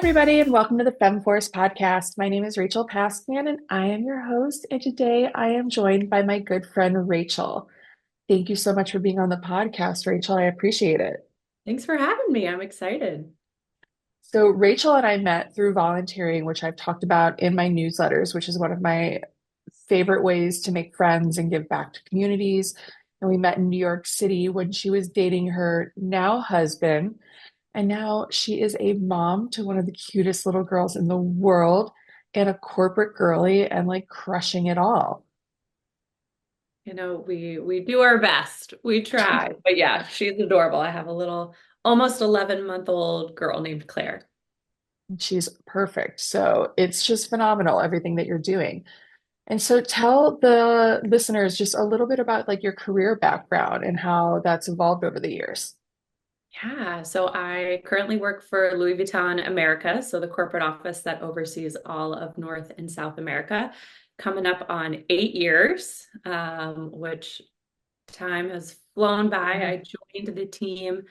everybody, and welcome to the Femme Force Podcast. My name is Rachel Pascan, and I am your host. And today I am joined by my good friend, Rachel. Thank you so much for being on the podcast, Rachel. I appreciate it. Thanks for having me. I'm excited. So, Rachel and I met through volunteering, which I've talked about in my newsletters, which is one of my favorite ways to make friends and give back to communities. And we met in New York City when she was dating her now husband. And now she is a mom to one of the cutest little girls in the world and a corporate girly and like crushing it all. We do our best. We try. But yeah, she's adorable. I have a little almost 11-month-old girl named Claire. She's perfect. So it's just phenomenal, everything that you're doing. And so tell the listeners just a little bit about like your career background and how that's evolved over the years. Yeah, so I currently work for Louis Vuitton America, so the corporate office that oversees all of North and South America, coming up on 8 years, which time has flown by. Wow. I joined the team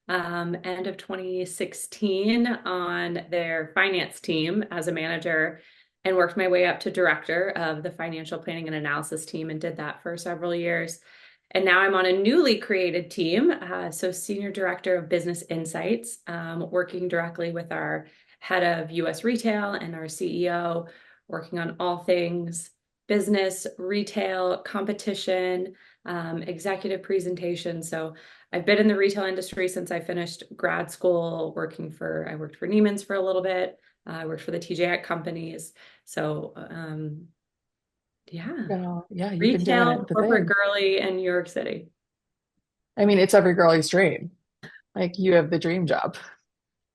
end of 2016 on their finance team as a manager and worked my way up to director of the financial planning and analysis team and did that for several years. And now I'm on a newly created team, so senior director of business insights, working directly with our head of US retail and our CEO, working on all things business, retail, competition, executive presentation. So I've been in the retail industry since I finished grad school, I worked for Neiman's for a little bit. I worked for the TJX companies. So, yeah, Yeah, you've been doing retail, it the corporate thing. girly in New York City. I mean, it's every girlie's dream. Like you have the dream job.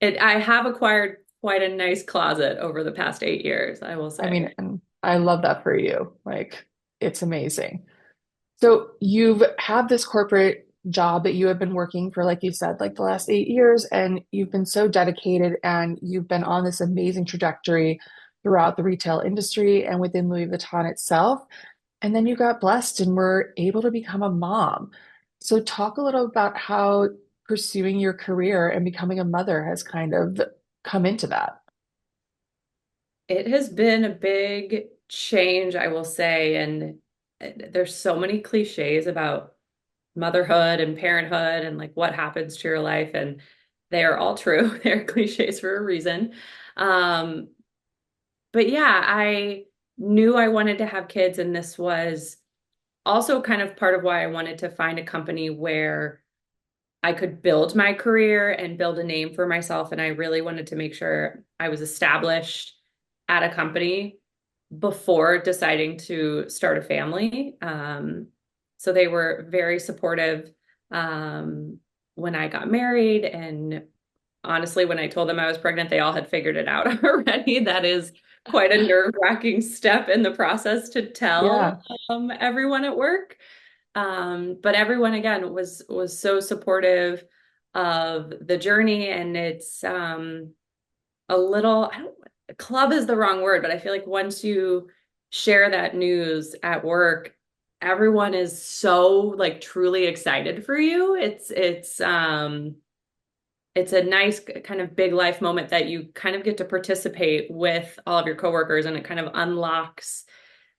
I have acquired quite a nice closet over the past 8 years, I will I say. mean, and I love that for you. Like it's amazing. So you've had this corporate job that you have been working for, like you said, like the last 8 years, and you've been so dedicated and you've been on this amazing trajectory throughout the retail industry and within Louis Vuitton itself. And then you got blessed and were able to become a mom. So talk a little about how pursuing your career and becoming a mother has kind of come into that. It has been a big change, I will say, and there's so many cliches about motherhood and parenthood and like what happens to your life, and they are all true. They're cliches for a reason. Um, but yeah, I knew I wanted to have kids, and this was also kind of part of why I wanted to find a company where I could build my career and build a name for myself. And I really wanted to make sure I was established at a company before deciding to start a family. So they were very supportive when I got married. And honestly, when I told them I was pregnant, they all had figured it out already. That is quite a nerve-wracking step in the process to tell Yeah. everyone at work. But everyone again was so supportive of the journey, and it's a little, I don't, club is the wrong word, but I feel like once you share that news at work, everyone is so like truly excited for you. It's a nice kind of big life moment that you kind of get to participate with all of your coworkers, and it kind of unlocks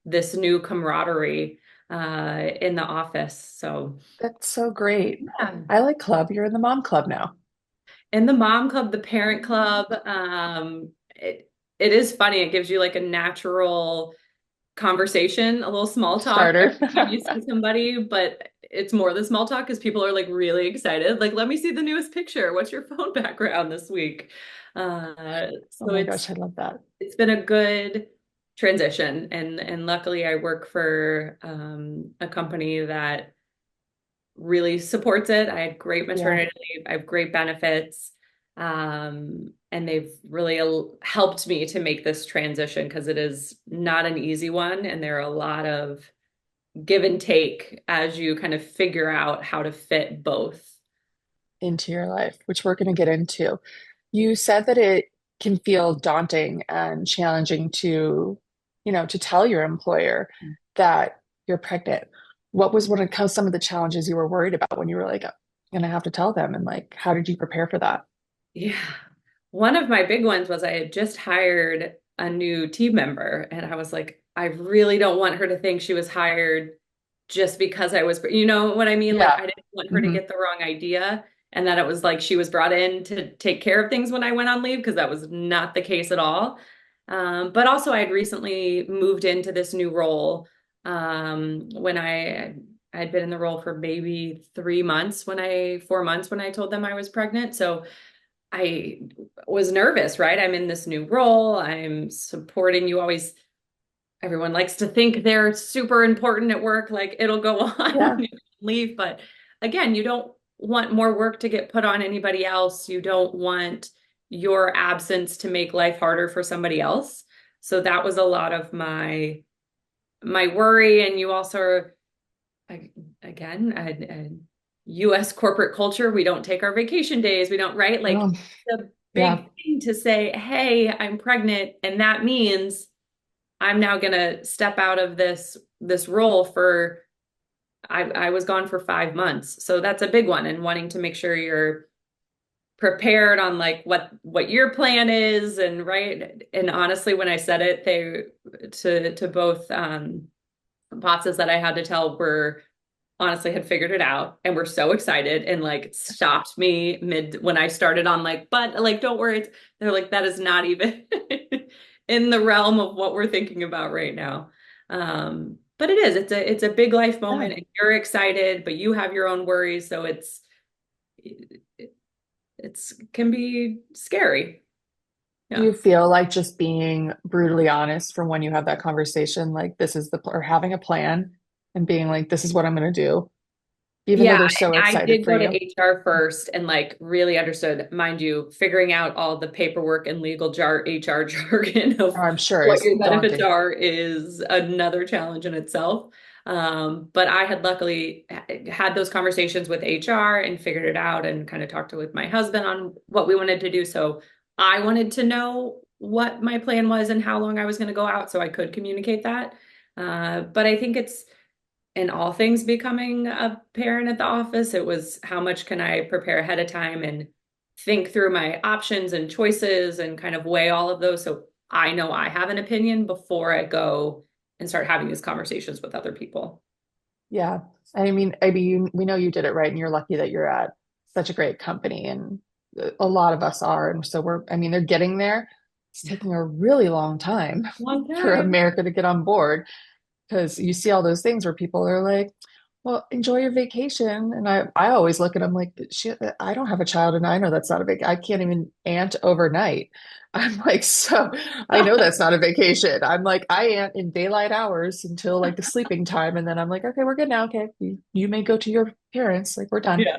this new camaraderie in the office. So That's so great. yeah. I like club. You're in the mom club now. In the mom club, the parent club, it is funny. It gives you like a natural conversation, a little small talk Starter. every time you see somebody, but it's more than small talk because people are like really excited. Like, let me see the newest picture. What's your phone background this week? Oh So my gosh, I love that. it's been a good transition, and luckily I work for a company that really supports it. I had great Yeah. maternity leave. I have great benefits. And they've really helped me to make this transition because it is not an easy one. And there are a lot of give and take as you kind of figure out how to fit both. Into your life, which we're going to get into. You said that it can feel daunting and challenging to, to tell your employer that you're pregnant. What was one of some of the challenges you were worried about when you were like, going to have to tell them? And like, how did you prepare for that? Yeah. one of my big ones was I had just hired a new team member, and I was like, I really don't want her to think she was hired just because I was, you know what I mean? Like, Yeah. I didn't want her to Hmm. get the wrong idea, and that it was like she was brought in to take care of things when I went on leave, because that was not the case at all. But also, I had recently moved into this new role when I had been in the role for maybe 3 months 4 months when I told them I was pregnant. So I was nervous, right? I'm in this new role. I'm supporting you always. Everyone likes to think they're super important at work, like it'll go on when Yeah. you leave. But again, you don't want more work to get put on anybody else. You don't want your absence to make life harder for somebody else. So that was a lot of my worry. And you also, again, US corporate culture, we don't take our vacation days. We don't, right? Like Um, the yeah. big thing to say, hey, I'm pregnant. And that means I'm now going to step out of this role for I was gone for 5 months. So that's a big one, and wanting to make sure you're prepared on like what your plan is, and right. And honestly, when I said it, they to both bosses that I had to tell were honestly had figured it out and were so excited and like stopped me mid when I started on like, but like, don't worry. They're like, that is not even in the realm of what we're thinking about right now. But it's a big life Yeah. moment and you're excited, but you have your own worries. So it, it's can be scary. Do Yeah. you feel like just being brutally honest from when you have that conversation, like this is or having a plan and being like, this is what I'm going to do, even though Yeah, they're so I excited did for go to you? HR first and like really understood, mind you, figuring out all the paperwork and legal HR jargon Oh, of I'm sure what it's your benefits daunting. are is another challenge in itself. But I had luckily had those conversations with HR and figured it out and kind of talked with my husband on what we wanted to do. So I wanted to know what my plan was and how long I was going to go out so I could communicate that. But I think it's in all things becoming a parent at the office, it was how much can I prepare ahead of time and think through my options and choices and kind of weigh all of those so I know I have an opinion before I go and start having these conversations with other people. Yeah. We know you did it right, and you're lucky that you're at such a great company, and a lot of us are. And so they're getting there. It's taking a really long time Long for time. America to get on board because you see all those things where people are like, well, enjoy your vacation. And I always look at them like, shit, I don't have a child and I know that's not a vacation. I can't even aunt overnight. I'm like, so I know that's not a vacation. I'm like, I aunt in daylight hours until like the sleeping time. And then I'm like, okay, we're good now. Okay. You may go to your parents. Like, we're done Yeah.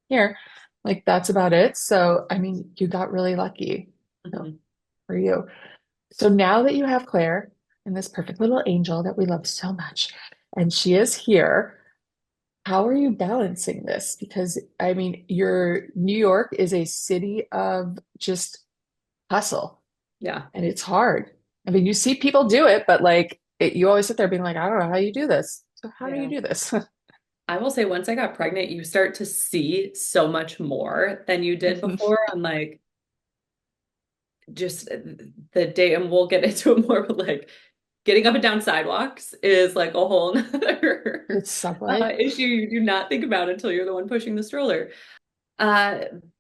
here. Like, that's about it. So, you got really lucky. So, Mhm. for you. So now that you have Claire and this perfect little angel that we love so much, and she is here, how are you balancing this? Because your New York is a city of just hustle, Yeah. and it's hard. You see people do it, but you always sit there being like, I don't know how you do this. So how do you Yeah. do this? I will say once I got pregnant, you start to see so much more than you did before. I'm like, just the day, and we'll get into it more, but like getting up and down sidewalks is like a whole nother It's Subway. issue you do not think about until you're the one pushing the stroller. Uh,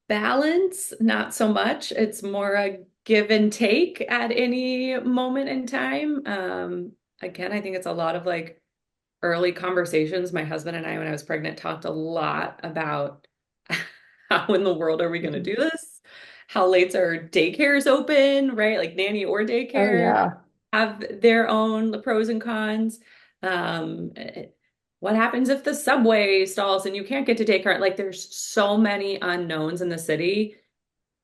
Balance, not so much. It's more a give and take at any moment in time. Again, I think it's a lot of like early conversations. My husband and I, when I was pregnant, talked a lot about how in the world are we going to do this? How late's our daycares open, right? Like nanny or Oh daycare yeah. have their own pros and cons. Um, eh, what happens if the subway stalls and you can't get to daycare? Like there's so many unknowns in the city,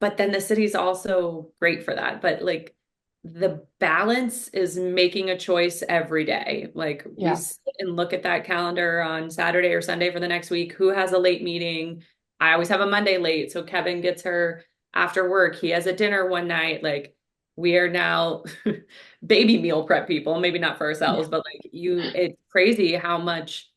but then the city's also great for that. But like the balance is making a choice every day. Like we Yeah. sit and look at that calendar on Saturday or Sunday for the next week. Who has a late meeting? I always have a Monday late. So Kevin gets her after work. He has a dinner one night. Like we are now baby meal prep people, maybe not for ourselves, Yeah. but it's crazy how much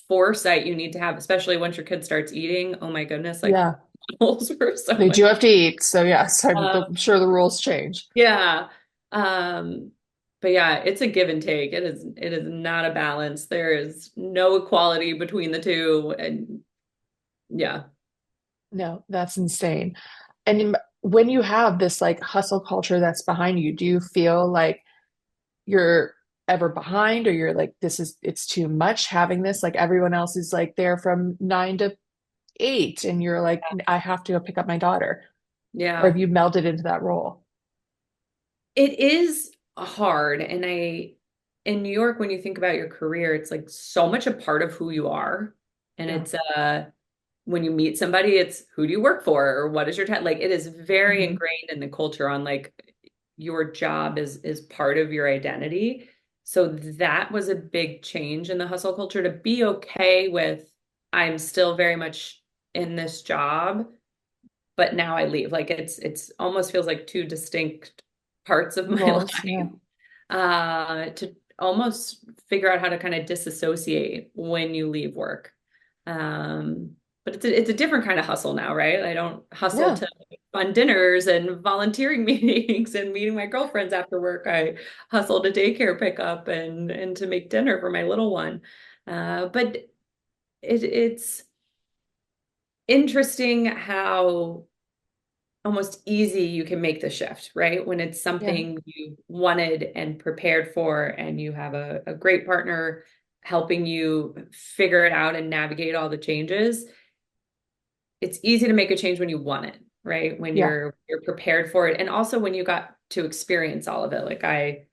foresight you need to have, especially once your kid starts eating. Oh my goodness. Like Yeah. rules were so They do much. have to eat. So yes, Uh, I'm sure the rules change. yeah. Um, but yeah, it's a give and take. It is not a balance. There is no equality between the two. And yeah. No, that's insane. And when you have this like hustle culture that's behind you, do you feel like you're ever behind or you're like, it's too much having this? Like everyone else is like there from 9 to 8 and you're like, I have to go pick up my daughter. Or have Yeah. you melded into that role? It is hard. In New York, when you think about your career, it's like so much a part of who you are. And Yeah. when you meet somebody, it's who do you work for or what is your title? Like it is very Hmm. ingrained in the culture on like your job is part of your identity. So that was a big change in the hustle culture to be okay with I'm still very much in this job, but now I leave. Like it's almost feels like two distinct parts of my Roles. Yeah. life. To almost figure out how to kind of disassociate when you leave work. Um, but it's a different kind of hustle now, right? I don't hustle Yeah. to fun dinners and volunteering meetings and meeting my girlfriends after work. I hustle to daycare pickup and to make dinner for my little one. But it's interesting how almost easy you can make the shift, right? When it's Yeah. something you wanted and prepared for, and you have a great partner helping you figure it out and navigate all the changes. It's easy to make a change when you want it, right? When Yeah. you're prepared for it. And also when you got to experience all of it. Like I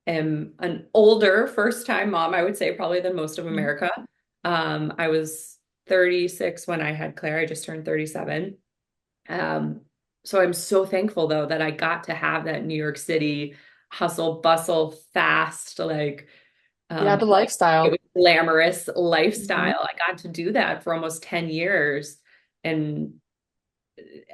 am an older first-time mom, I would say probably than most of Mhm. America. I was 36 when I had Claire. I just turned 37. Um, so I'm so thankful though that I got to have that New York City hustle, bustle, fast, like Yeah, the it was lifestyle. glamorous lifestyle. Hmm. I got to do that for almost 10 years. And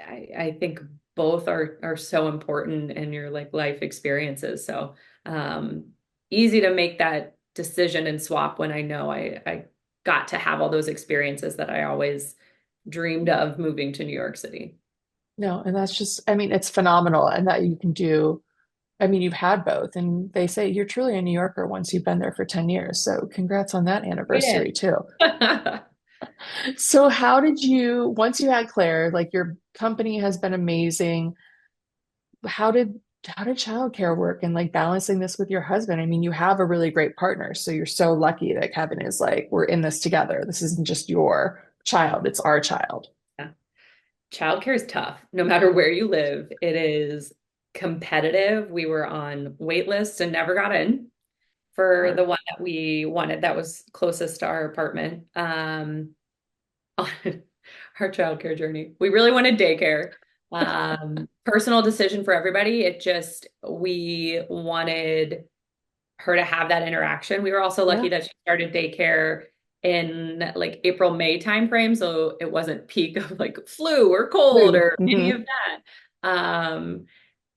I think both are so important in your like life experiences. So um easy to make that decision and swap when I know I got to have all those experiences that I always dreamed of moving to New York City. No, and that's just, I mean, it's phenomenal. And that you can do, I mean, you've had both. And they say you're truly a New Yorker once you've been there for 10 years. So congrats on that We did. anniversary too. So how did you, once you had Claire, like your company has been amazing. How did how did childcare work and like balancing this with your husband? I mean, you have a really great partner, so you're so lucky that Kevin is like, we're in this together. This isn't just your child, it's our child. Yeah. Childcare is tough. No matter where you live, it is competitive. We were on wait lists and never got in for the Hard. one that we wanted that was closest to our apartment. On our childcare journey. We really wanted daycare. Personal decision for everybody. We wanted her to have that interaction. We were also lucky Yeah. that she started daycare in like April, May timeframe. So it wasn't peak of like flu or cold Flu. or any of Hmm. that.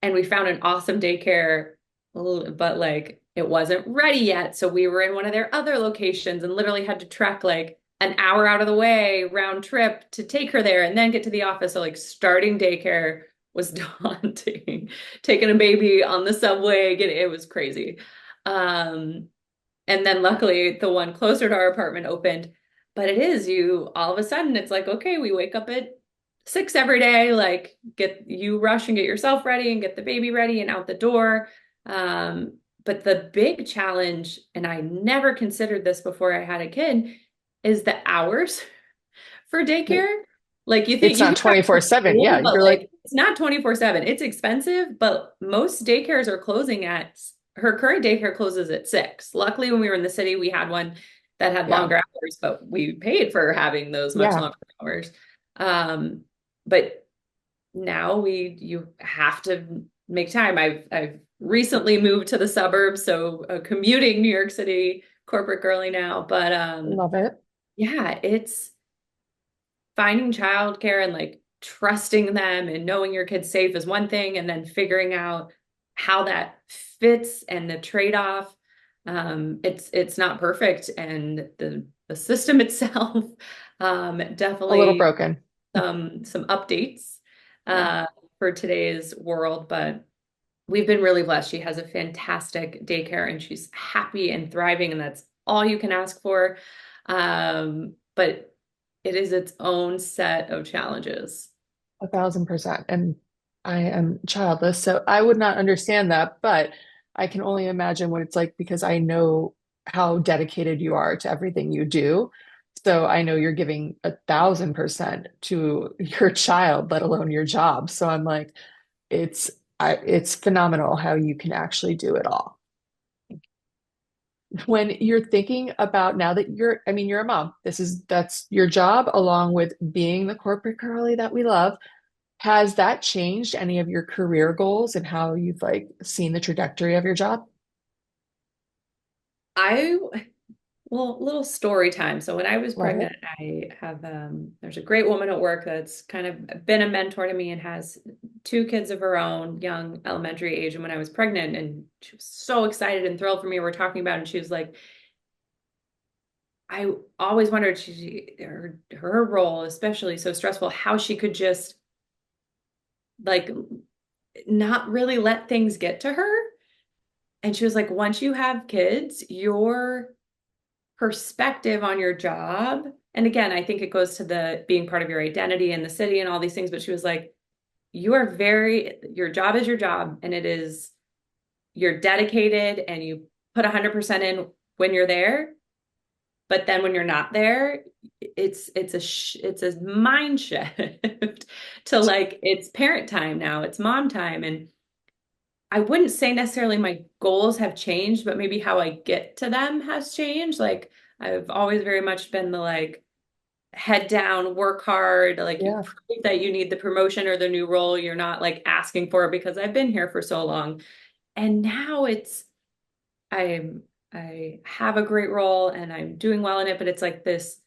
And we found an awesome daycare, but like it wasn't ready yet. So we were in one of their other locations and literally had to trek like an hour out of the way round trip to take her there and then get to the office. So like starting daycare was daunting. Taking a baby on the subway, it was crazy. Um, and then luckily the one closer to our apartment opened. But it is you all of a sudden it's like, okay, we wake up at 6 every day, like get you rush and get yourself ready and get the baby ready and out the door. But the big challenge, and I never considered this before I had a kid, is the hours for daycare. Like It's you not hear about it 24/7. cool, Yeah, but you're like, like it's not 24/7. It's expensive, but most daycares are closing at her current daycare closes at 6. Luckily, when we were in the city, we had one that had yeah, longer hours, but we paid for having those much yeah, longer hours. Um, but now you have to make time. I've recently moved to the suburbs, so commuting New York City corporate girly now, but love it. yeah, it's finding childcare and like trusting them and knowing your kid's safe is one thing, and then figuring out how that fits and the trade-off. It's not perfect, and the system itself A little definitely broken. some updates Yeah. uh, for today's world, but we've been really blessed. She has a fantastic daycare and she's happy and thriving, and that's all you can ask for. But it is its own set of challenges. 1,000%. And I am childless, so I would not understand that, but I can only imagine what it's like because I know how dedicated you are to everything you do. So I know you're giving 1,000% to your child, let alone your job. So I'm like, it's it's phenomenal how you can actually do it all. When you're thinking about now that I mean, you're a mom, that's your job along with being the corporate girly that we love. Has that changed any of your career goals and how you've like seen the trajectory of your job? I Well, little story time. So when I was Love it. pregnant, I have there's a great woman at work that's kind of been a mentor to me and has two kids of her own, young elementary age. And when I was pregnant, and she was so excited and thrilled for me, we're talking about, it, and she was like, I always wondered her role, especially so stressful, how she could just like not really let things get to her. And she was like, once you have kids, your perspective on your job. And again, I think it goes to the being part of your identity in the city and all these things. But she was like, your job is your job, and it is, you're dedicated and you put 100% in when you're there. But then when you're not there, it's a mind shift to like, it's parent time now, it's mom time. And I wouldn't say necessarily my goals have changed, but maybe how I get to them has changed. Like I've always very much been the like head down, work hard, like you Yeah. prove that you need the promotion or the new role. You're not like asking for it because I've been here for so long. And now I'm I have a great role and I'm doing well in it, but it's like this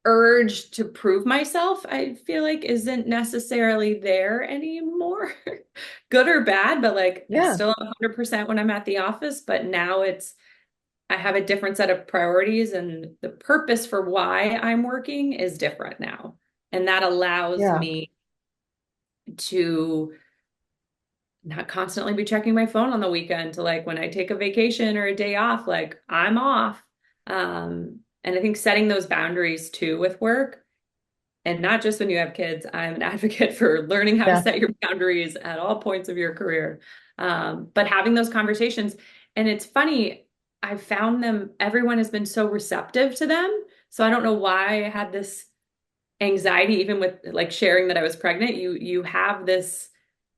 urge to prove myself, I feel like isn't necessarily there anymore. Good or bad, but like I Yeah. still am 100% when I'm at the office, but now I have a different set of priorities and the purpose for why I'm working is different now. And that allows Yeah. me to not constantly be checking my phone on the weekend, to like when I take a vacation or a day off, like I'm off. And I think setting those boundaries too with work, and not just when you have kids. I'm an advocate for learning how to Yeah. set your boundaries at all points of your career. But having those conversations, and it's funny, I found everyone has been so receptive to them. So I don't know why I had this anxiety, even with like sharing that I was pregnant. You have this,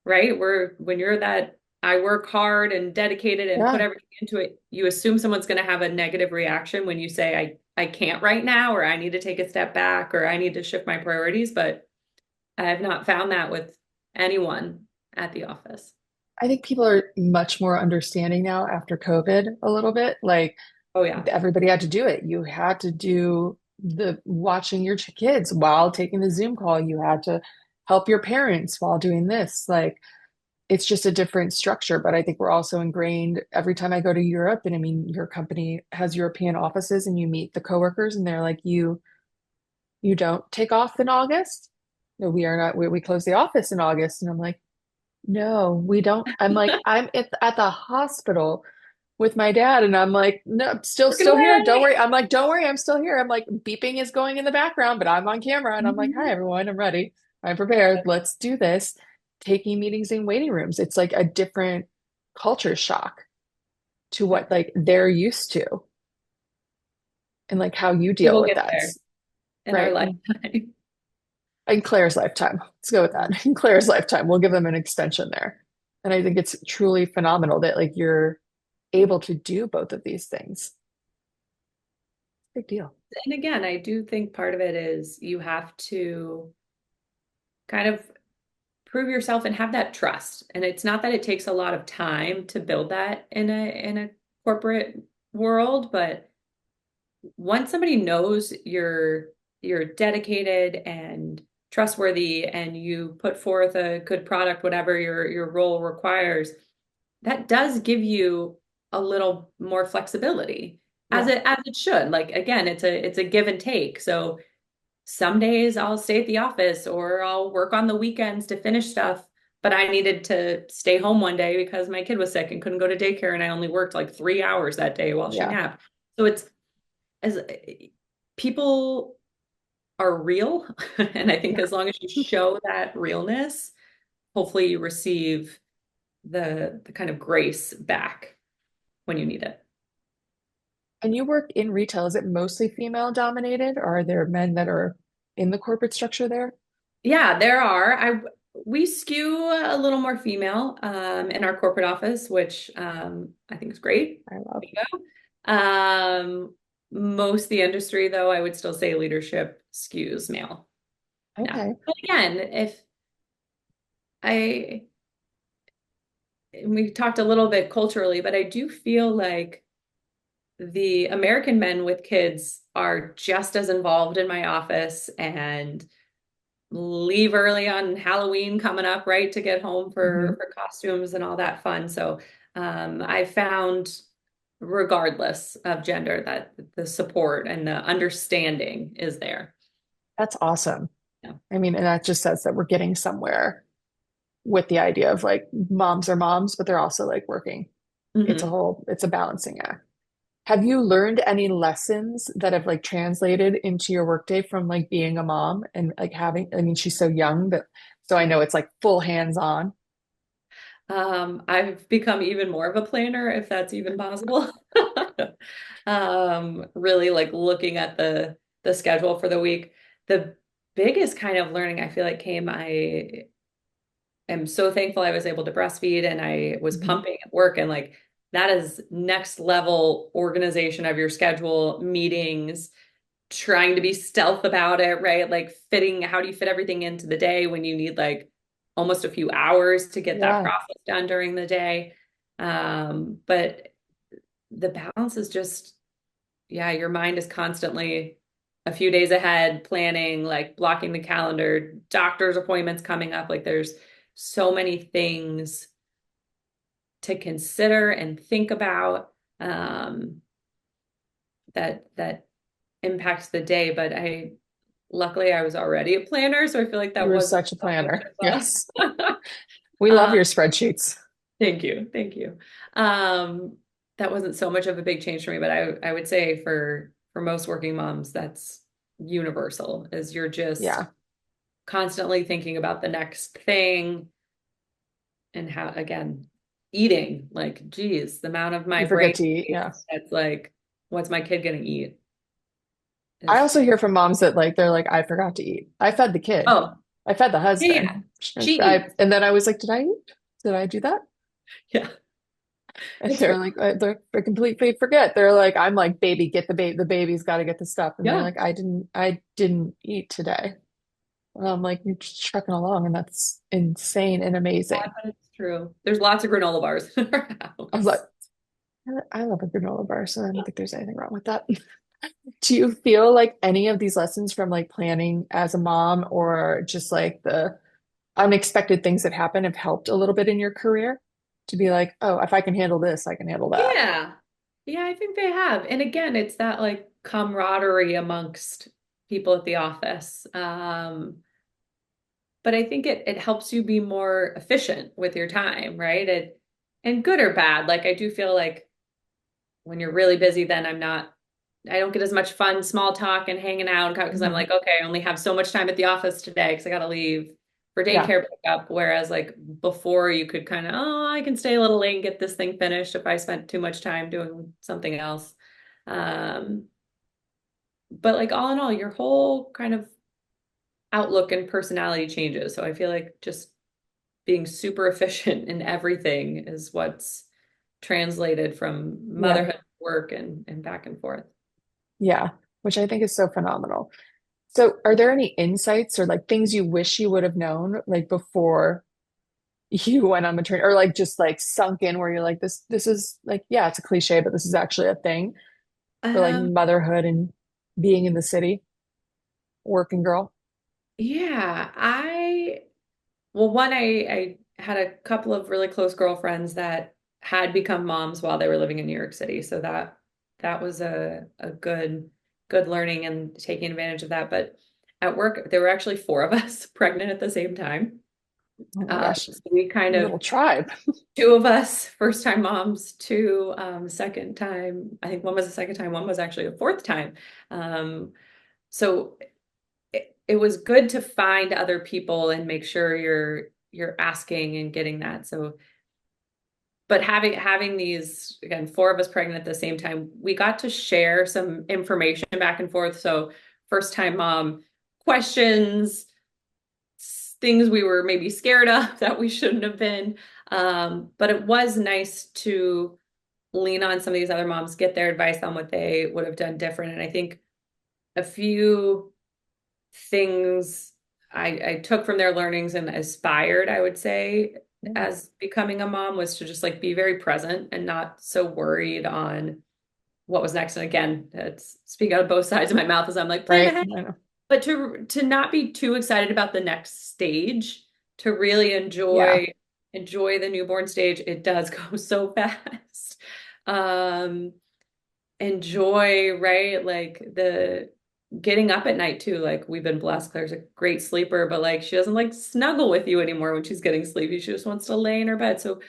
right? Where when you're that, I work hard and dedicated and put Yeah. everything into it, you assume someone's going to have a negative reaction when you say, I can't right now, or I need to take a step back, or I need to shift my priorities. But I have not found that with anyone at the office. I think people are much more understanding now after COVID a little bit. Like Oh, yeah. everybody had to do it. You had to do the watching your kids while taking the Zoom call. You had to help your parents while doing this. Like it's just a different structure, but I think we're also ingrained every time I go to Europe, and I mean, your company has European offices and you meet the coworkers and they're like, you don't take off in August? No, we are not, we close the office in August. And I'm like, no, we don't. I'm like, I'm at the hospital with my dad, and I'm like, no, I'm Working still here. Don't away. worry. I'm like, don't worry, I'm still here. I'm like, beeping is going in the background, but I'm on camera, and I'm like, hi Mhm. everyone, I'm ready. I'm prepared. Let's do this. Taking meetings in waiting rooms. It's like a different culture shock to what Yep. like they're used to and like how you We deal will with get that, there in our right? lifetime. In Claire's lifetime. Let's go with that. In Claire's lifetime, we'll give them an extension there. And I think it's truly phenomenal that like you're able to do both of these things. Big deal. And again, I do think part of it is you have to kind of prove yourself and have that trust. And it's not that it takes a lot of time to build that in a corporate world, but once somebody knows you're dedicated and trustworthy and you put forth a good product, whatever your role requires, that does give you a little more flexibility, Yeah. as it should. Like again, it's a give and take. So some days I'll stay at the office or I'll work on the weekends to finish stuff. But I needed to stay home one day because my kid was sick and couldn't go to daycare, and I only worked like 3 hours that day while she Yeah. napped. So it's as people are real. And I think Yeah. as long as you show that realness, hopefully you receive the kind of grace back when you need it. And you work in retail. Is it mostly female dominated, or are there men that are in the corporate structure there? Yeah, there are. We skew a little more female in our corporate office, which I think is great. I love. Um, Most of the industry, though, I would still say leadership skews male. Yeah. Okay. But again, if I we talked a little bit culturally, but I do feel like the American men with kids are just as involved in my office and leave early on Halloween coming up, right, to get home Hmm. for costumes and all that fun. So I found, regardless of gender, that the support and the understanding is there. That's awesome. Yeah. I mean, and that just says that we're getting somewhere with the idea of like moms are moms, but they're also like working. Hmm. It's a balancing act. Have you learned any lessons that have like translated into your workday from like being a mom and like having, I mean, she's so young, but so I know it's like full hands on. I've become even more of a planner, if that's even possible. Really like looking at the schedule for the week. The biggest kind of learning I feel like came, I am so thankful I was able to breastfeed and I was Mhm. pumping at work, and like that is next level organization of your schedule, meetings, trying to be stealth about it, right? Like fitting, how do you fit everything into the day when you need like almost a few hours to get that Yeah, process done during the day? But the balance is just, yeah, your mind is constantly a few days ahead, planning, like blocking the calendar, doctor's appointments coming up. Like there's so many things to consider and think about, that impacts the day. But luckily I was already a planner, so I feel like you that were wasn't such a so much planner. of Yes. We a love your spreadsheets. thank you. Thank you. Um, that wasn't so much of a big change for me, but I would say for most working moms, that's universal, is you're just Yeah. constantly thinking about the next thing and how, again, eating, like, geez, the amount of my You brain forget to eat. Yeah. space that's like, what's my kid gonna eat? I Is, also hear from moms that like they're like, I forgot to eat. I fed the kid. oh, I fed the yeah, husband. yeah. She eats. And then I was like, did I eat? Did I do that? Yeah, And it's, they're like, they completely forget. They're like, I'm like, baby, get the baby. The baby's got to get the stuff. And they're yeah, like, I didn't eat today. And I'm like, you're just trucking along, and that's insane and amazing. but it's true. There's lots of granola bars in our I was like, house. I love a granola bar, so I don't think there's anything wrong with that. Do you feel like any of these lessons from like planning as a mom or just like the unexpected things that happen have helped a little bit in your career to be like, oh, if I can handle this, I can handle that. Yeah. Yeah, I think they have. And again, it's that like camaraderie amongst people at the office. But I think it helps you be more efficient with your time, right? And good or bad. Like I do feel like when you're really busy, then I don't get as much fun small talk and hanging out because I'm Mhm. like, okay, I only have so much time at the office today because I got to leave for Yeah. daycare pickup. Whereas like before, you could kind of, oh, I can stay a little late and get this thing finished if I spent too much time doing something else. Um, but like all in all, your whole kind of outlook and personality changes. So I feel like just being super efficient in everything is what's translated from Yeah. motherhood work and back and forth. Yeah. Which I think is so phenomenal. So, are there any insights or like things you wish you would have known like before you went on maternity or like just like sunk in where you're like this is like yeah, it's a cliche, but this is actually a thing for like Um, motherhood and being in the city, working girl. yeah, well, one, I had a couple of really close girlfriends that had become moms while they were living in New York City. So that was a good learning and taking advantage of that. But at work, there were actually four of us pregnant at the same time. Oh my gosh, So we kind little of, tribe. two of us, first time moms, two second time. I think one was a second time, one was actually a fourth time. Um, so it was good to find other people and make sure you're asking and getting that. So, but having these, again, four of us pregnant at the same time, we got to share some information back and forth. So first time mom questions, things we were maybe scared of that we shouldn't have been. But it was nice to lean on some of these other moms, get their advice on what they would have done different. And I think a few things I took from their learnings and aspired, I would say, Yeah, as becoming a mom was to just like be very present and not so worried on what was next. And again, it's speaking out of both sides of my mouth as I'm like, plan right. ahead, I know. but to not be too excited about the next stage, to really Yeah, enjoy the newborn stage. It does go so fast. Um, enjoy, right? Like the getting up at night too. Like we've been blessed. Claire's a great sleeper, but like she doesn't like snuggle with you anymore when she's getting sleepy. She just wants to lay in her bed. So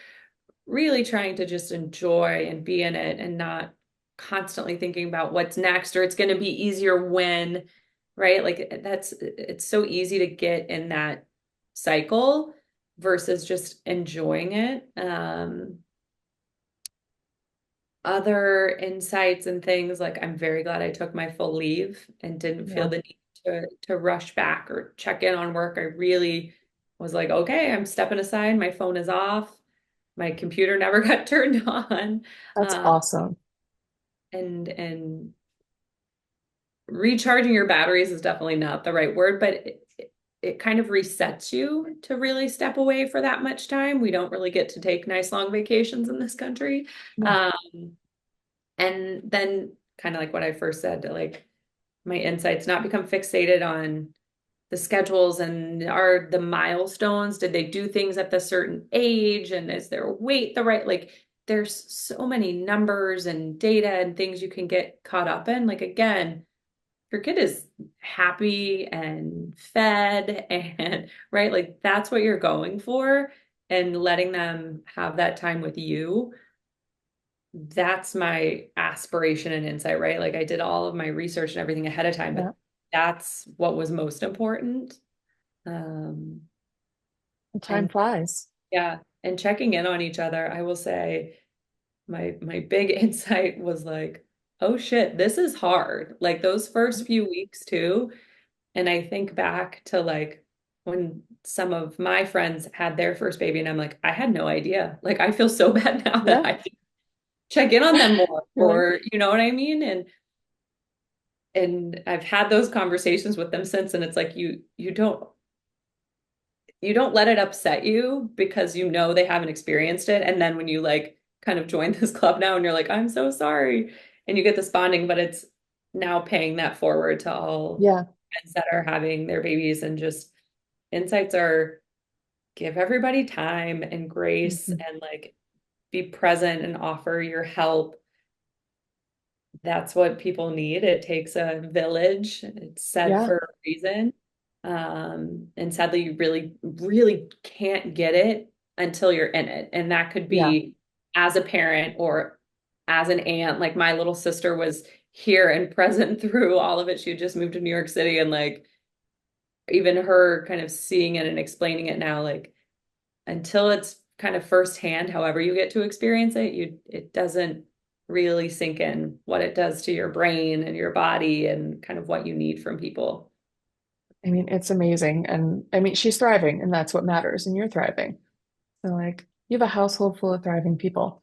really trying to just enjoy and be in it and not constantly thinking about what's next or it's going to be easier when, right? Like it's so easy to get in that cycle versus just enjoying it. Other insights and things like I'm very glad I took my full leave and didn't feel yeah, the need to rush back or check in on work. I really was like, okay, I'm stepping aside. My phone is off. My computer never got turned on. that's Uh, awesome. and recharging your batteries is definitely not the right word, but it kind of resets you to really step away for that much time. We don't really get to take nice long vacations in this country. Yeah, Um, and then kind of like what I first said, like my insights, not become fixated on the schedules and are the milestones, did they do things at the certain age and is their weight the right, like there's so many numbers and data and things you can get caught up in. Like again, your kid is happy and fed and right, like that's what you're going for, and letting them have that time with you, that's my aspiration and insight, right? Like I did all of my research and everything ahead of time, yeah. but that's what was most important. Um, Time and flies. yeah, and checking in on each other, I will say my big insight was like, oh shit, this is hard. Like those first few weeks too. And I think back to like when some of my friends had their first baby, and I'm like, I had no idea. Like I feel so bad now that Yeah, I should check in on them more, you're like, or you know what I mean? And I've had those conversations with them since, and it's like you don't let it upset you because you know they haven't experienced it. And then when you like kind of join this club now and you're like, I'm so sorry, and you get this bonding, but it's now paying that forward to all yeah, friends that are having their babies, and just insights are give everybody time and grace hmm, and like be present and offer your help. That's what people need. It takes a village. It's said yeah, for a reason. And sadly, you really, really can't get it until you're in it. And that could yeah. be as a parent or as an aunt. Like my little sister was here and present through all of it. She had just moved to New York City, and like even her kind of seeing it and explaining it now, like until it's kind of firsthand, however you get to experience it, it doesn't really sink in what it does to your brain and your body and kind of what you need from people. I mean, it's amazing. And I mean, she's thriving, and that's what matters, and you're thriving. So, like, you have a household full of thriving people.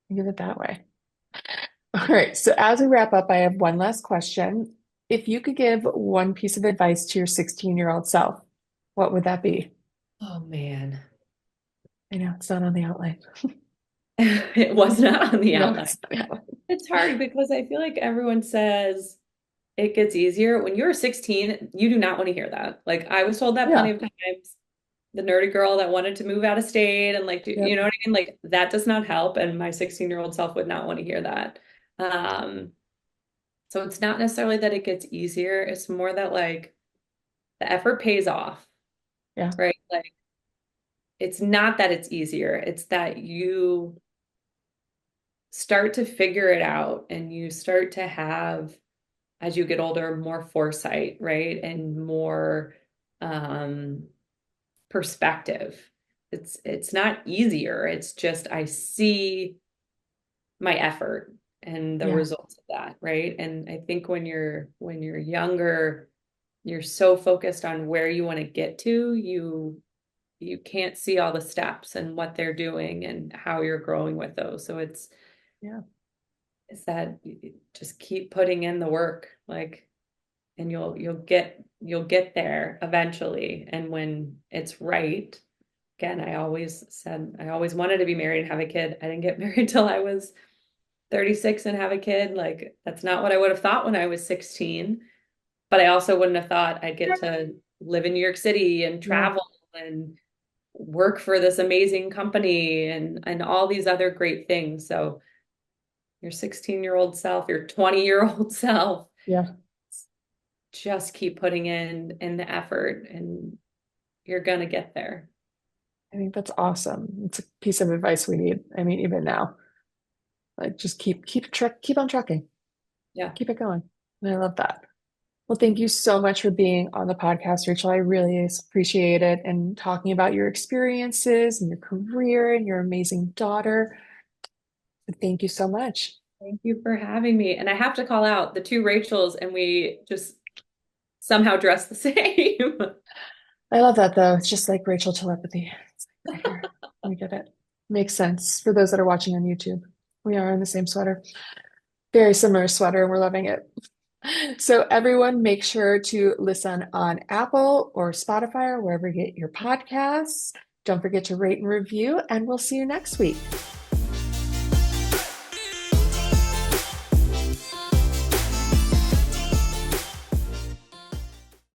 Think of it that way. All right. So, as we wrap up, I have one last question. If you could give one piece of advice to your 16-year-old self, what would that be? Oh man. I know it's not on the outline. It was not on the No, outline. it's not on the outline. It's hard because I feel like everyone says it gets easier. When you're 16, you do not want to hear that. Like I was told that plenty Yeah. of times. The nerdy girl that wanted to move out of state and like, you Yep. know what I mean? Like that does not help. And my 16-year-old self would not want to hear that. Um, so it's not necessarily that it gets easier. It's more that like the effort pays off, Yeah. right? Like it's not that it's easier, it's that you start to figure it out and you start to have, as you get older, more foresight, right? And more um perspective. It's not easier. It's just I see my effort and the Yeah. results of that, right? And I think when you're younger, you're so focused on where you want to get to, you can't see all the steps and what they're doing and how you're growing with those. So Yeah. it's that you just keep putting in the work, like, and you'll get there eventually. And when it's right, again, I always said I always wanted to be married and have a kid. I didn't get married till I was 36 and have a kid. Like that's not what I would have thought when I was 16. But I also wouldn't have thought I'd get to live in New York City and Yeah. travel and work for this amazing company and all these other great things. So your 16-year-old self, your 20-year-old self, Yeah. just keep putting in the effort and you're gonna get there. I think that's awesome. It's a piece of advice we need. I mean, even now, like just keep on trucking. Yeah. Keep it going. And I love that. Well, thank you so much for being on the podcast, Rachel. I really appreciate it and talking about your experiences and your career and your amazing daughter. Thank you so much. Thank you for having me. And I have to call out the two Rachels, and we just somehow dress the same. I love that though. It's just like Rachel telepathy. It's like right here. We get it. Makes sense for those that are watching on YouTube. We are in the same sweater. Very similar sweater, and we're loving it. So everyone make sure to listen on Apple or Spotify or wherever you get your podcasts. Don't forget to rate and review, and we'll see you next week.